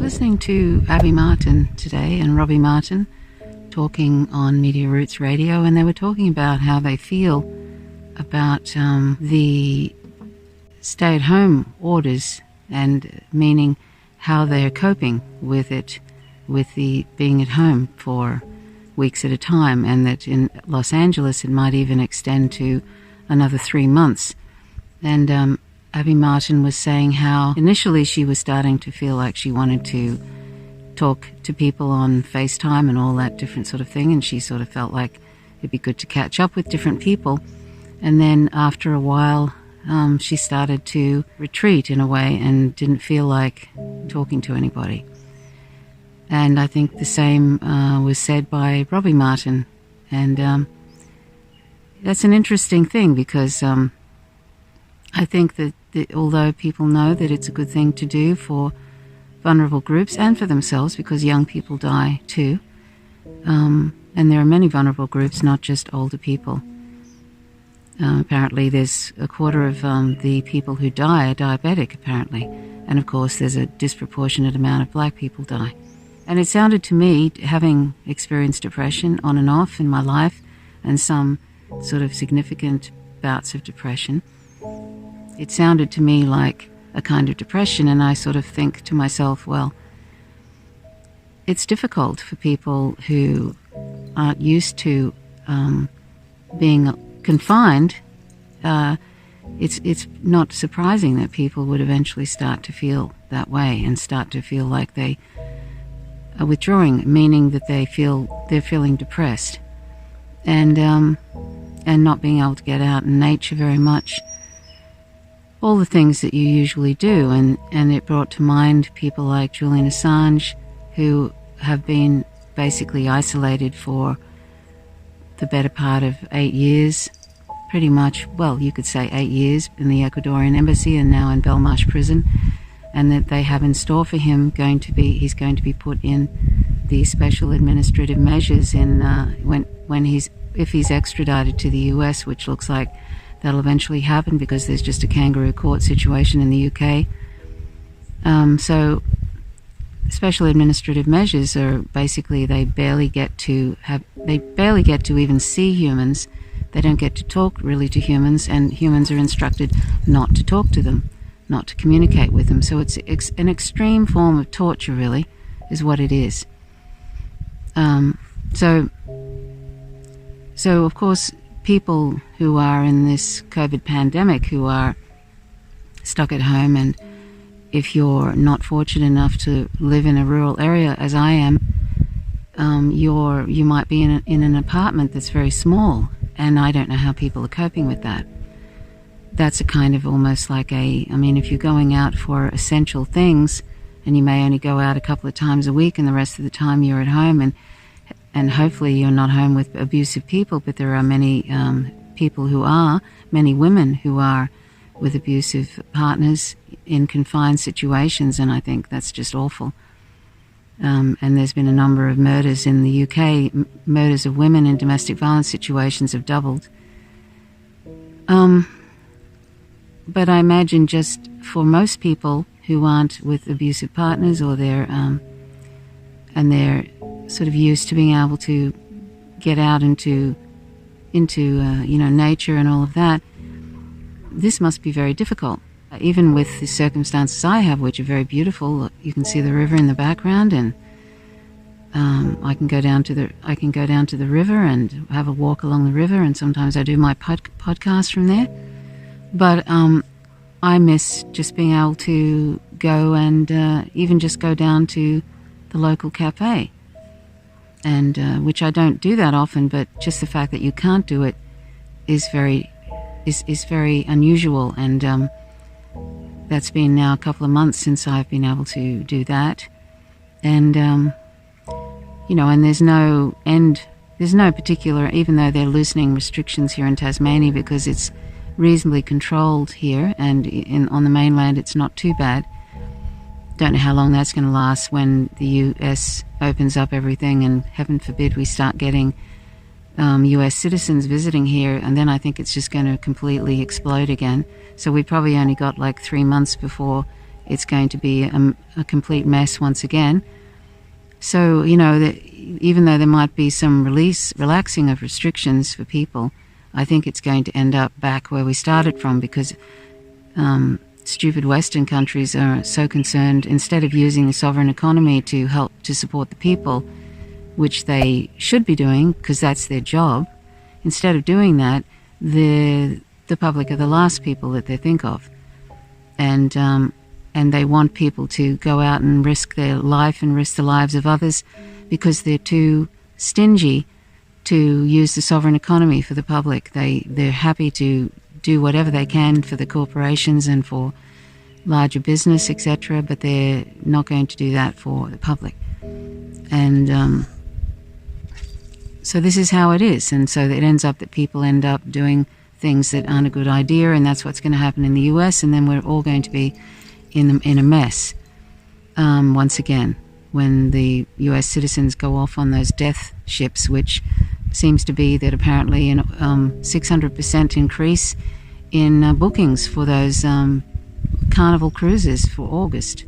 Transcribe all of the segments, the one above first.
listening to Abby Martin today and Robbie Martin talking on Media Roots Radio, and they were talking about how they feel about the stay-at-home orders, and meaning how they're coping with it, with the being at home for weeks at a time, and that in Los Angeles it might even extend to another 3 months. And Abby Martin was saying how initially she was starting to feel like she wanted to talk to people on FaceTime and all that different sort of thing, and she sort of felt like it'd be good to catch up with different people. And then after a while, she started to retreat in a way and didn't feel like talking to anybody. And I think the same was said by Robbie Martin. And that's an interesting thing, because I think that although people know that it's a good thing to do for vulnerable groups and for themselves, because young people die too, and there are many vulnerable groups, not just older people. Apparently there's a quarter of the people who die are diabetic, apparently. And of course there's a disproportionate amount of black people die. And it sounded to me, having experienced depression on and off in my life, and some sort of significant bouts of depression, it sounded to me like a kind of depression. And I sort of think to myself, well, it's difficult for people who aren't used to being confined. It's not surprising that people would eventually start to feel that way and start to feel like they are withdrawing, meaning that they're feeling depressed, and not being able to get out in nature very much. All the things that you usually do, and it brought to mind people like Julian Assange, who have been basically isolated for the better part of 8 years, pretty much, well, you could say 8 years in the Ecuadorian embassy and now in Belmarsh prison, and that they have in store for him he's going to be put in the special administrative measures in if he's extradited to the US, which looks like that'll eventually happen because there's just a kangaroo court situation in the UK. So special administrative measures are basically they barely get to even see humans. They don't get to talk really to humans, and humans are instructed not to talk to them, not to communicate with them. So it's an extreme form of torture, really, is what it is. So of course, people who are in this COVID pandemic, who are stuck at home, and if you're not fortunate enough to live in a rural area, as I am, you might be in an apartment that's very small, and I don't know how people are coping with that. That's a kind of almost like if you're going out for essential things, and you may only go out a couple of times a week, and the rest of the time you're at home, and hopefully you're not home with abusive people, but there are many many women who are with abusive partners in confined situations, and I think that's just awful. And there's been a number of murders in the UK. Murders of women in domestic violence situations have doubled. But I imagine just for most people who aren't with abusive partners, or they're sort of used to being able to get out into nature and all of that, this must be very difficult. Even with the circumstances I have, which are very beautiful, you can see the river in the background, and I can go down to the river and have a walk along the river, and sometimes I do my podcast from there. But I miss just being able to go and even just go down to the local cafe, and which I don't do that often, but just the fact that you can't do it is very unusual, and that's been now a couple of months since I've been able to do that. And and there's no particular, even though they're loosening restrictions here in Tasmania because it's reasonably controlled here, and on the mainland it's not too bad. Don't know how long that's going to last when the US opens up everything, and heaven forbid we start getting US citizens visiting here, and then I think it's just going to completely explode again. So we probably only got like 3 months before it's going to be a complete mess once again. So, even though there might be some relaxing of restrictions for people, I think it's going to end up back where we started from, because stupid Western countries are so concerned, instead of using the sovereign economy to help to support the people, which they should be doing because that's their job, instead of doing that, the public are the last people that they think of. And they want people to go out and risk their life and risk the lives of others because they're too stingy to use the sovereign economy for the public. They're happy to do whatever they can for the corporations and for larger business, etc., but they're not going to do that for the public. And so this is how it is. And so it ends up that people end up doing things that aren't a good idea, and that's what's going to happen in the US, and then we're all going to be in a mess once again when the US citizens go off on those death ships, which seems to be that apparently an 600% increase in bookings for those Carnival cruises for August.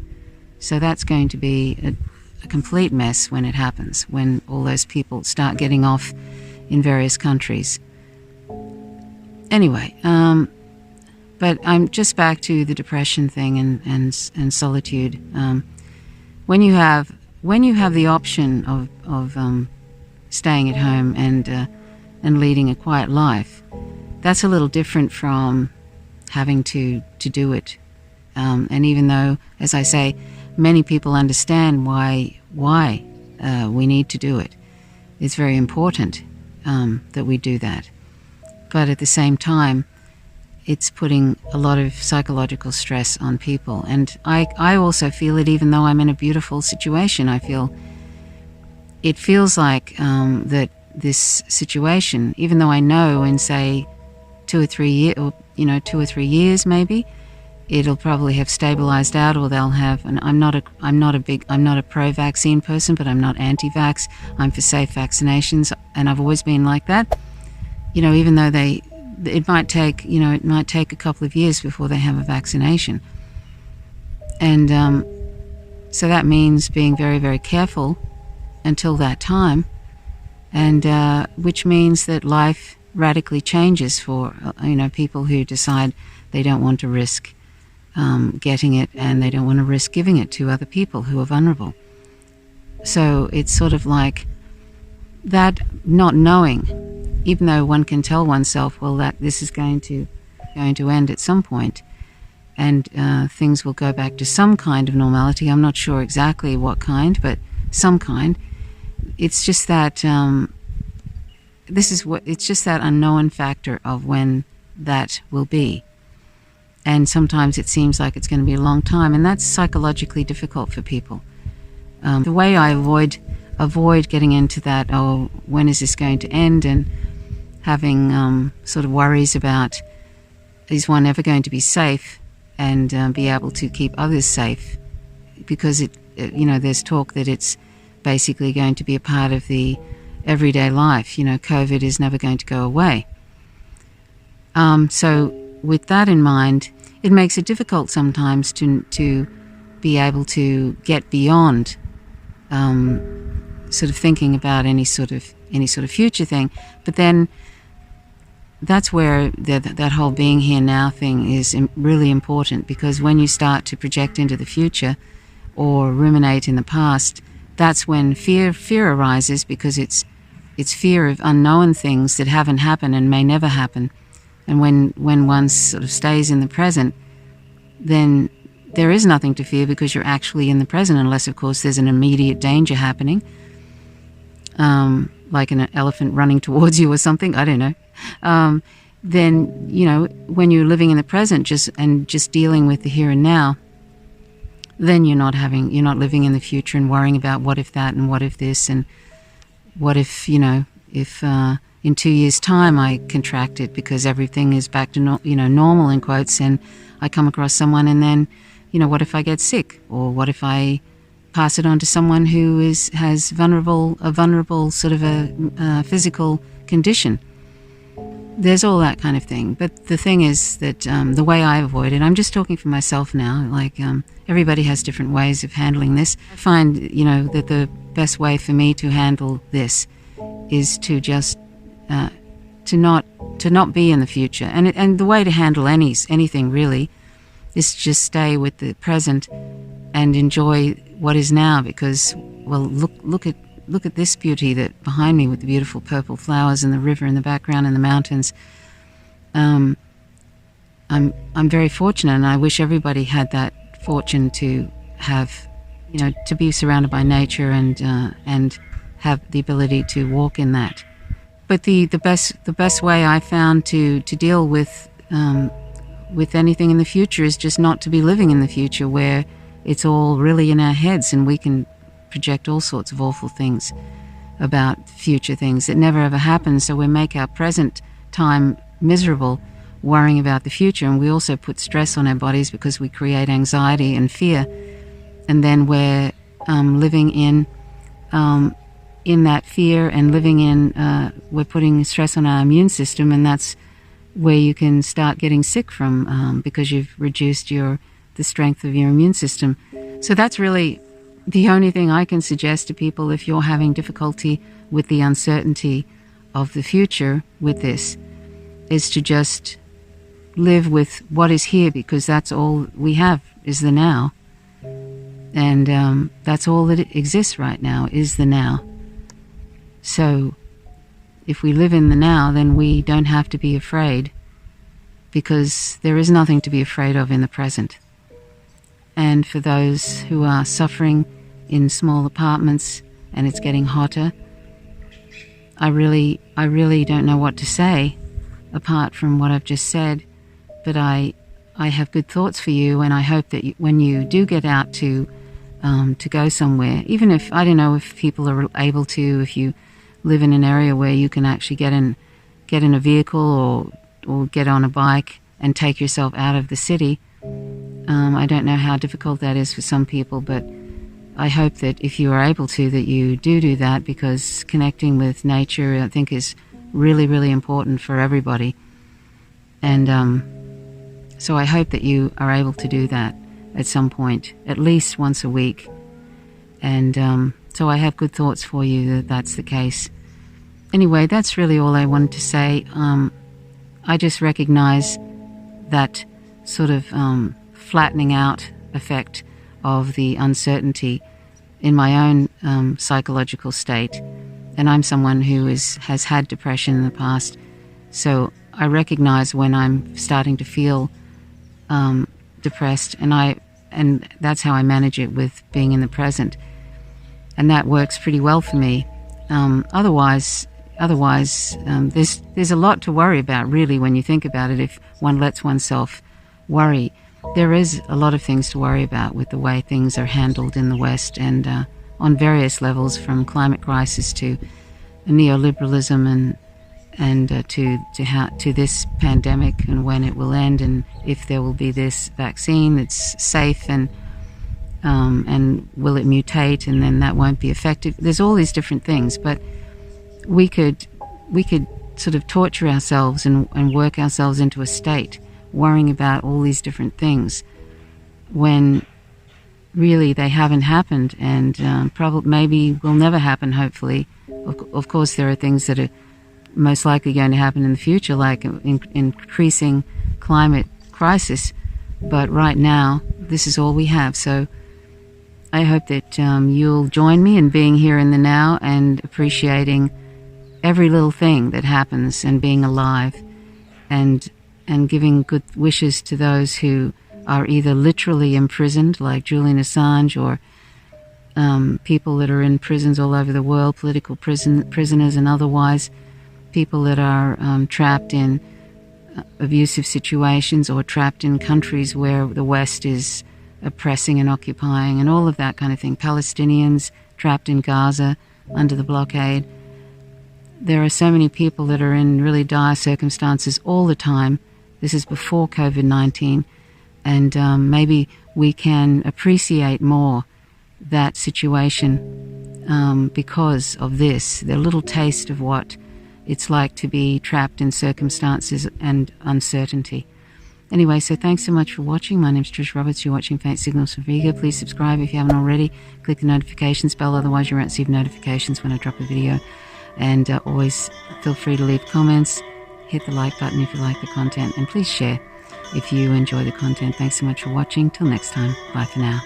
So that's going to be a complete mess when it happens, when all those people start getting off in various countries. Anyway, but I'm just back to the depression thing and solitude. When you have the option of staying at home and leading a quiet life, that's a little different from having to do it. And even though, as I say, many people understand why we need to do it, it's very important that we do that. But at the same time, it's putting a lot of psychological stress on people. And I also feel it, even though I'm in a beautiful situation. It feels like that this situation, even though I know in, say, 2 or 3 years, or 2 or 3 years maybe, it'll probably have stabilized out, or they'll have. And I'm not a pro-vaccine person, but I'm not anti-vax. I'm for safe vaccinations, and I've always been like that. Even though it might take a couple of years before they have a vaccination. And so that means being very, very careful until that time, and which means that life radically changes for people who decide they don't want to risk getting it, and they don't want to risk giving it to other people who are vulnerable. So it's sort of like that, not knowing, even though one can tell oneself, well, that this is going to end at some point, and things will go back to some kind of normality. I'm not sure exactly what kind, but some kind. It's just that it's just that unknown factor of when that will be. And sometimes it seems like it's going to be a long time, and that's psychologically difficult for people. The way I avoid getting into that, oh, when is this going to end, and having sort of worries about, is one ever going to be safe and be able to keep others safe, because there's talk that it's basically going to be a part of the everyday life. COVID is never going to go away. So with that in mind, it makes it difficult sometimes to be able to get beyond sort of thinking about any sort of future thing. But then that's where that whole being here now thing is really important, because when you start to project into the future or ruminate in the past, that's when fear arises, because it's fear of unknown things that haven't happened and may never happen. And when one sort of stays in the present, then there is nothing to fear, because you're actually in the present, unless, of course, there's an immediate danger happening, like an elephant running towards you or something, I don't know. Then, when you're living in the present just dealing with the here and now, then you're not living in the future and worrying about what if that and what if this, and what if, if in 2 years' time I contract it because everything is back to normal in quotes, and I come across someone, and then what if I get sick, or what if I pass it on to someone who has a vulnerable sort of a physical condition. there's all that kind of thing. But the thing is that the way I avoid it, I'm just talking for myself now, like everybody has different ways of handling this. I find, that the best way for me to handle this is to just to not be in the future. And the way to handle anything really is to just stay with the present and enjoy what is now, because, well, look at this beauty that behind me with the beautiful purple flowers and the river in the background and the mountains. I'm very fortunate, and I wish everybody had that fortune to have, to be surrounded by nature and have the ability to walk in that. But the best way I found to deal with anything in the future is just not to be living in the future, where it's all really in our heads and we can project all sorts of awful things about future things that never ever happen. So we make our present time miserable worrying about the future, and we also put stress on our bodies because we create anxiety and fear, and then we're living in that fear and living in we're putting stress on our immune system, and that's where you can start getting sick from, because you've reduced the strength of your immune system. So that's really the only thing I can suggest to people if you're having difficulty with the uncertainty of the future with this, is to just live with what is here, because that's all we have is the now. And that's all that exists right now is the now. So if we live in the now, then we don't have to be afraid, because there is nothing to be afraid of in the present. And for those who are suffering in small apartments and it's getting hotter, I really don't know what to say apart from what I've just said. But I have good thoughts for you, and I hope that when you do get out to go somewhere, even if, I don't know if people are able to, if you live in an area where you can actually get in a vehicle or get on a bike and take yourself out of the city. I don't know how difficult that is for some people, but I hope that if you are able to, that you do that, because connecting with nature, I think, is really, really important for everybody. And so I hope that you are able to do that at some point, at least once a week. And so I have good thoughts for you that that's the case. Anyway, that's really all I wanted to say. I just recognize that sort of flattening out effect of the uncertainty in my own psychological state. And I'm someone who has had depression in the past, so I recognize when I'm starting to feel depressed, and that's how I manage it, with being in the present, and that works pretty well for me. Otherwise, there's a lot to worry about, really, when you think about it. If one lets oneself worry, there is a lot of things to worry about with the way things are handled in the West, and on various levels, from climate crisis to neoliberalism and to this pandemic and when it will end, and if there will be this vaccine that's safe, and will it mutate and then that won't be effective. There's all these different things, but we could sort of torture ourselves and work ourselves into a state worrying about all these different things when really they haven't happened, and probably maybe will never happen, hopefully. Of course, there are things that are most likely going to happen in the future, like increasing climate crisis, but right now this is all we have. So I hope that you'll join me in being here in the now and appreciating every little thing that happens, and being alive, and giving good wishes to those who are either literally imprisoned, like Julian Assange, or people that are in prisons all over the world, political prisoners, and otherwise people that are trapped in abusive situations, or trapped in countries where the West is oppressing and occupying, and all of that kind of thing. Palestinians trapped in Gaza under the blockade. There are so many people that are in really dire circumstances all the time. This is before COVID-19, and maybe we can appreciate more that situation because of this, the little taste of what it's like to be trapped in circumstances and uncertainty. Anyway, so thanks so much for watching. My name's Trish Roberts. You're watching Faint Signals from Vigo. Please subscribe if you haven't already. Click the notifications bell, otherwise you won't receive notifications when I drop a video. And always feel free to leave comments. Hit the like button if you like the content, and please share if you enjoy the content. Thanks so much for watching. Till next time, bye for now.